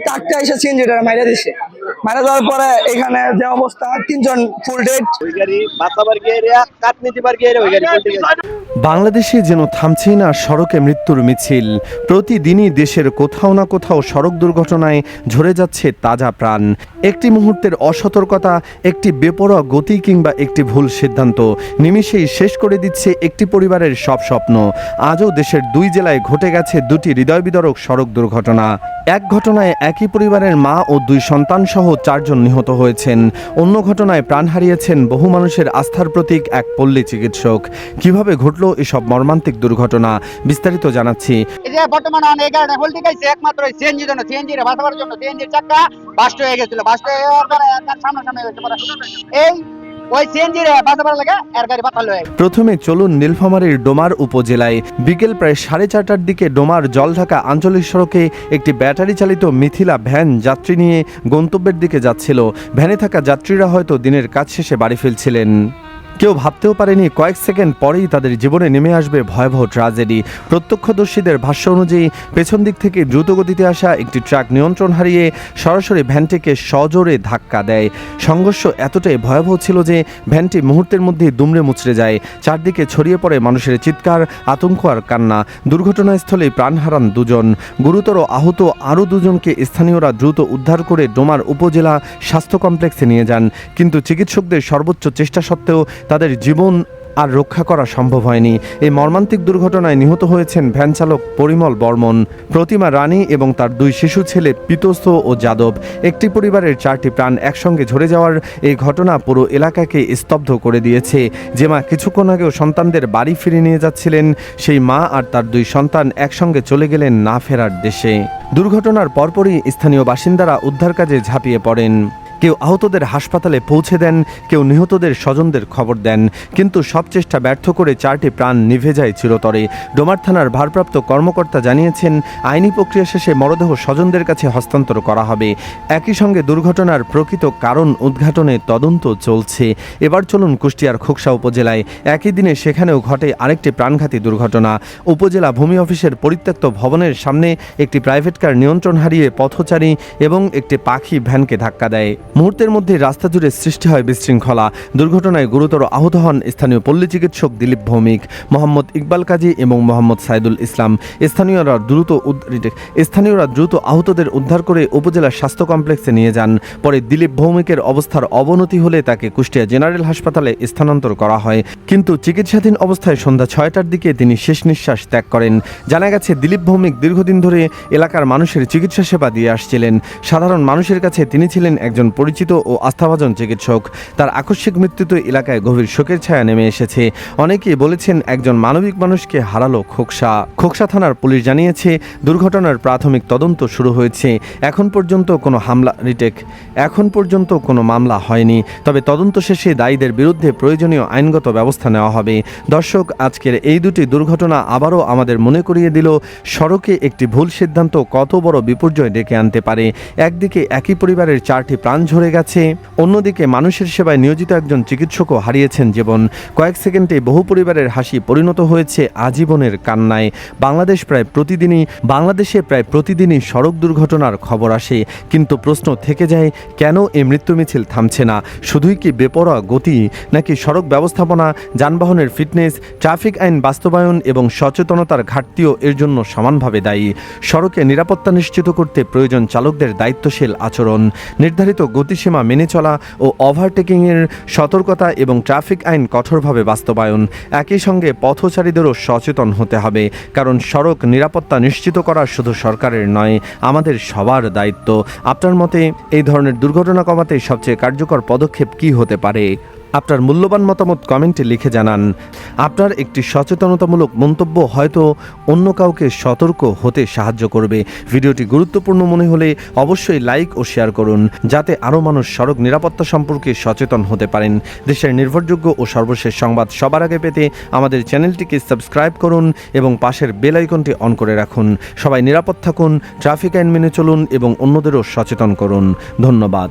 ট্রাকটা এসে সিএনজিটা মাইরা দিছে। মারা যাওয়ার পরে এখানে যে অবস্থা, 3 জন ফুল ডেড। বাংলাদেশে যেন থামছেই না সড়কে মৃত্যুর মিছিল। প্রতিদিনই দেশের কোথাও না কোথাও সড়ক দুর্ঘটনায় ঝরে যাচ্ছে তাজা প্রাণ। একটি মুহূর্তের অসতর্কতা, একটি বেপরোয়া গতি কিংবা একটি ভুল সিদ্ধান্ত নিমিষেই শেষ করে দিচ্ছে একটি পরিবারের সব স্বপ্ন। আজও দেশের 2 জেলায় ঘটে গেছে 2টি হৃদয়বিদারক সড়ক দুর্ঘটনা। এক ঘটনায় একই পরিবারের মা ও 2 সন্তান সহ 4 জন নিহত হয়েছেন। অন্য ঘটনায় প্রাণ হারিয়েছেন বহু মানুষের আস্থার প্রতীক এক পল্লী চিকিৎসক। কিভাবে ঘটল এসব মর্মান্তিক দুর্ঘটনা, বিস্তারিত জানাচ্ছি। এই যে বর্তমানে অনেক গাড়ি ভোল্টেজ আছে একমাত্র সিএনজি জন্য, সিএনজি রে বাঁচাবার জন্য সিএনজির চাকা বাস্ট হয়ে গেছিল। বাস্ট হয়ে যাওয়ার পরে তার সামনে হয়েছে পরে এই ওই সিএনজি রে বাঁচাবার লাগে এর গাড়ি বাঁচালো। প্রথমে চলুন নীলফামারীর ডোমার উপজেলায়। বিকেল প্রায় 4:30টার দিকে ডোমার জলঢাকা আঞ্চলিক সড়কে একটি ব্যাটারি চালিত মিথিলা ভ্যান যাত্রী নিয়ে গন্তব্যের দিকে যাচ্ছিল। ভ্যানে থাকা যাত্রীরা হয়তো দিনের কাজ শেষে বাড়ি ফিরছিলেন। কেউ ভাবতেও পারেনি কয়েক সেকেন্ড পরেই তাদের জীবনে নেমে আসবে ভয়াবহ ট্র্যাজেডি। প্রত্যক্ষদর্শীদের ভাষ্য অনুযায়ী পেছন দিক থেকে দ্রুতগতিতে আসা একটি ট্রাক নিয়ন্ত্রণ হারিয়ে সরাসরি ভ্যানটিকে সজোরে ধাক্কা দেয়। সংঘর্ষ এতটাই ভয়াবহ ছিল যে ভ্যানটি মুহূর্তের মধ্যেই দুমড়ে মুচড়ে যায়। চারদিকে ছড়িয়ে পড়ে মানুষের চিৎকার, আতঙ্ক আর কান্না। দুর্ঘটনাস্থলে প্রাণ হারান 2 জন। গুরুতর আহত আরও 2 জনকে স্থানীয়রা দ্রুত উদ্ধার করে ডোমার উপজেলা স্বাস্থ্য কমপ্লেক্সে নিয়ে যান। কিন্তু চিকিৎসকদের সর্বোচ্চ চেষ্টা সত্ত্বেও তাদের জীবন আর রক্ষা করা সম্ভব হয়নি। এই মর্মান্তিক দুর্ঘটনায় নিহত হয়েছেন ভ্যান চালক পরিমল বর্মন, প্রতিমা রানী এবং তার 2 শিশু ছেলে পিতস্ত ও যাদব। একটি পরিবারের 4টি প্রাণ একসঙ্গে ঝরে যাওয়ার এই ঘটনা পুরো এলাকাকে স্তব্ধ করে দিয়েছে। যে মা কিছুক্ষণ আগেও সন্তানদের বাড়ি ফিরে নিয়ে যাচ্ছিলেন, সেই মা আর তার 2 সন্তান একসঙ্গে চলে গেলেন না ফেরার দেশে। দুর্ঘটনার পরপরই স্থানীয় বাসিন্দারা উদ্ধার কাজে ঝাঁপিয়ে পড়েন। কেউ আহতদের হাসপাতালে পৌঁছে দেন, কেউ নিহতদের স্বজনদের খবর দেন। কিন্তু সব চেষ্টা ব্যর্থ করে 4টি প্রাণ নিভে যায় চিরতরে। ডোমার থানার ভারপ্রাপ্ত কর্মকর্তা জানিয়েছেন, আইনি প্রক্রিয়া শেষে মরদেহ স্বজনদের কাছে হস্তান্তর করা হবে। একই সঙ্গে দুর্ঘটনার প্রকৃত কারণ উদ্ঘাটনে তদন্ত চলছে। এবার চলুন কুষ্টিয়ার খোকসা উপজেলায়। একই দিনে সেখানেও ঘটে আরেকটি প্রাণঘাতী দুর্ঘটনা। উপজেলা ভূমি অফিসের পরিত্যক্ত ভবনের সামনে একটি প্রাইভেট কার নিয়ন্ত্রণ হারিয়ে পথচারী এবং একটি পাখি ভ্যানকে ধাক্কা দেয়। মুহূর্তের মধ্যে রাস্তা জুড়ে সৃষ্টি হয় বিশৃঙ্খলা। দুর্ঘটনায় গুরুতর আহত হন স্থানীয় পল্লী চিকিৎসক দিলীপ ভৌমিক, মোহাম্মদ ইকবাল কাজী এবং মোহাম্মদ সাইদুল ইসলাম। স্থানীয়রা দ্রুত আহতদের উদ্ধার করে উপজেলা স্বাস্থ্য কমপ্লেক্সে নিয়ে যান। পরে দিলীপ ভৌমিকের অবস্থার অবনতি হলে তাকে কুষ্টিয়া জেনারেল হাসপাতালে স্থানান্তর করা হয়। কিন্তু চিকিৎসাধীন অবস্থায় সন্ধ্যা 6টার দিকে তিনি শেষ নিঃশ্বাস ত্যাগ করেন। জানা গেছে, দিলীপ ভৌমিক দীর্ঘদিন ধরে এলাকার মানুষের চিকিৎসা সেবা দিয়ে আসছিলেন। সাধারণ মানুষের কাছে তিনি ছিলেন একজন পরিচিত ও আস্থাভাজন চিকিৎসক। তার আকস্মিক মৃত্যুতে এলাকায় গভীর শোকের ছায়া নেমে এসেছে। অনেকেই বলেছেন, একজন মানবিক মানুষকে হারালো খোকসা। খোকসা থানার পুলিশ জানিয়েছে, দুর্ঘটনার প্রাথমিক তদন্ত শুরু হয়েছে। এখন পর্যন্ত কোনো মামলা হয়নি। তবে তদন্ত শেষে দায়ীদের বিরুদ্ধে প্রয়োজনীয় আইনগত ব্যবস্থা নেওয়া হবে। দর্শক, আজকের এই 2টি দুর্ঘটনা আবারও আমাদের মনে করিয়ে দিল, সড়কে একটি ভুল সিদ্ধান্ত কত বড় বিপর্যয় ডেকে আনতে পারে। একদিকে একই পরিবারের 4টি প্রাণ ঝরে গেছে, অন্যদিকে মানুষের সেবায় নিয়োজিত একজন চিকিৎসকও হারিয়েছেন জীবন। কয়েক সেকেন্ডে বহু পরিবারের হাসি পরিণত হয়েছে আজীবনের কান্নায়। বাংলাদেশে প্রায় প্রতিদিনই সড়ক দুর্ঘটনার খবর আসে, কিন্তু প্রশ্ন থেকে যায়, কেন এই মৃত্যু মিছিল থামছে না? শুধুই কি বেপরোয়া গতি, নাকি সড়ক ব্যবস্থাপনা, যানবাহনের ফিটনেস, ট্রাফিক আইন বাস্তবায়ন এবং সচেতনতার ঘাটতিও এর জন্য সমানভাবে দায়ী? সড়কে নিরাপত্তা নিশ্চিত করতে প্রয়োজন চালকদের দায়িত্বশীল আচরণ, নির্ধারিত গতিসীমা মেনে চলা ও ওভারটেকিংয়ের সতর্কতা এবং ট্রাফিক আইন কঠোরভাবে বাস্তবায়ন। একই সঙ্গে পথচারীদেরও সচেতন হতে হবে, কারণ সড়ক নিরাপত্তা নিশ্চিত করা শুধু সরকারের নয়, আমাদের সবার দায়িত্ব। আপনার মতে এই ধরনের দুর্ঘটনা কমাতে সবচেয়ে কার্যকর পদক্ষেপ কী হতে পারে? আপনার মূল্যবান মতামত কমেন্টে লিখে জানান। আপনার একটি সচেতনতামূলক মন্তব্য হয়তো অন্য কাউকে সতর্ক হতে সাহায্য করবে। ভিডিওটি গুরুত্বপূর্ণ মনে হলে অবশ্যই লাইক ও শেয়ার করুন, যাতে আরও মানুষ সড়ক নিরাপত্তা সম্পর্কে সচেতন হতে পারেন। দেশের নির্ভরযোগ্য ও সর্বশেষ সংবাদ সবার আগে পেতে আমাদের চ্যানেলটিকে সাবস্ক্রাইব করুন এবং পাশের বেল আইকনটি অন করে রাখুন। সবাই নিরাপদ থাকুন, ট্রাফিক আইন মেনে চলুন এবং অন্যদেরও সচেতন করুন। ধন্যবাদ।